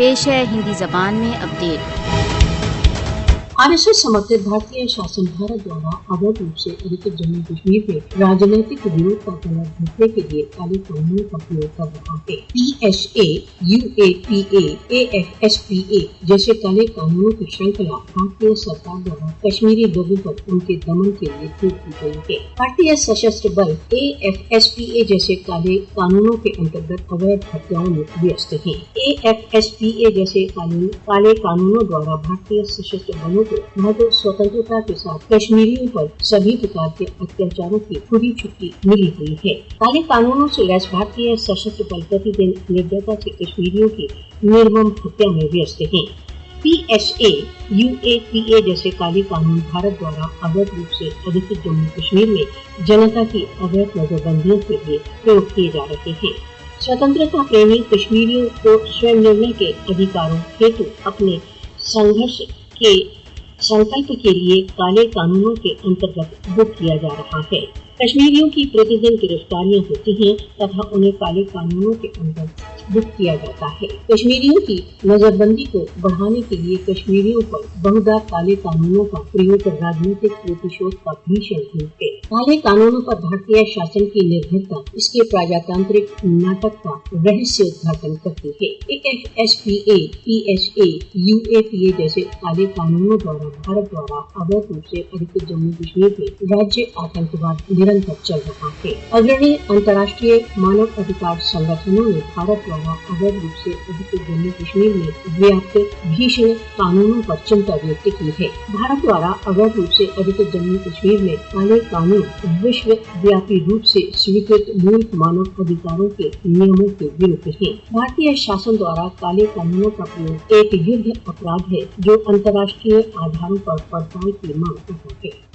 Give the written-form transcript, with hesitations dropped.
پیش ہے ہندی زبان میں اپڈیٹ۔ RSS समर्थित भारतीय शासन भारत द्वारा अवैध रूप से अधिकृत जम्मू कश्मीर में राजनीतिक विरोध का कलर भरने के लिए काले कानूनों का प्रयोग कर रहा है। PSA, UAPA, AFSPA जैसे काले कानूनों की श्रृंखला भारतीय सरकार द्वारा कश्मीरी लोगों पर उनके दमन के लिए थोप दी गई है। भारतीय सशस्त्र बल AFSPA जैसे काले कानूनों के अंतर्गत अवैध हत्याओं में व्यस्त हैं। AFSPA जैसे काले कानूनों द्वारा भारतीय सशस्त्र बलों को स्वतंत्रता के साथ कश्मीरियों पर सभी प्रकार के अत्याचारों की पूरी छुट्टी मिली हुई है। काले कानूनों से लैस भारतीय सशस्त्र बल प्रतिदिन निर्दयता से कश्मीरियों की निर्मम हत्या में व्यस्त हैं। PSA, UAPA जैसे काले कानून भारत द्वारा अवैध रूप से अधिकृत जम्मू कश्मीर में जनता की अवैध नजरबंदियों के लिए प्रयोग किए जा रहे हैं। स्वतंत्रता प्रेमी कश्मीरियों को स्वयं निर्णय के अधिकारों हेतु अपने संघर्ष के संकल्प के लिए काले कानूनों के अंतर्गत बुक किया जा रहा है। कश्मीरियों की प्रतिदिन गिरफ्तारियां होती हैं तथा उन्हें काले कानूनों के अंदर बुक किया जाता है। कश्मीरियों की नजरबंदी को बढ़ाने के लिए कश्मीरियों पर बहुधा काले कानूनों का प्रयोग राजनीतिक प्रतिशोध का भीषण रूप है। काले कानूनों पर भारतीय शासन की निर्भरता इसके प्रजातांत्रिक नाटक का रहस्य उद्घाटन करती है। AFSPA, PSA, UAPA जैसे काले कानूनों द्वारा भारत द्वारा अवैध रूप से अधिकृत जम्मू कश्मीर में राज्य आतंकवाद निरंतर चल रहा है। अग्रणी अंतर्राष्ट्रीय मानव अधिकार संगठनों ने भारत द्वारा अवैध रूप से अधिकृत जम्मू कश्मीर में व्याप्त भीषण कानूनों पर चिंता व्यक्त की है। भारत द्वारा अवैध रूप से अधिकृत जम्मू कश्मीर में काले कानून विश्व व्यापी रूप से स्वीकृत मूल मानव अधिकारों के नियमों के विरुद्ध है। भारतीय शासन द्वारा काले कानूनों का प्रयोग एक युद्ध अपराध है जो अंतर्राष्ट्रीय आधारों पर पड़ताल की मांग करता है।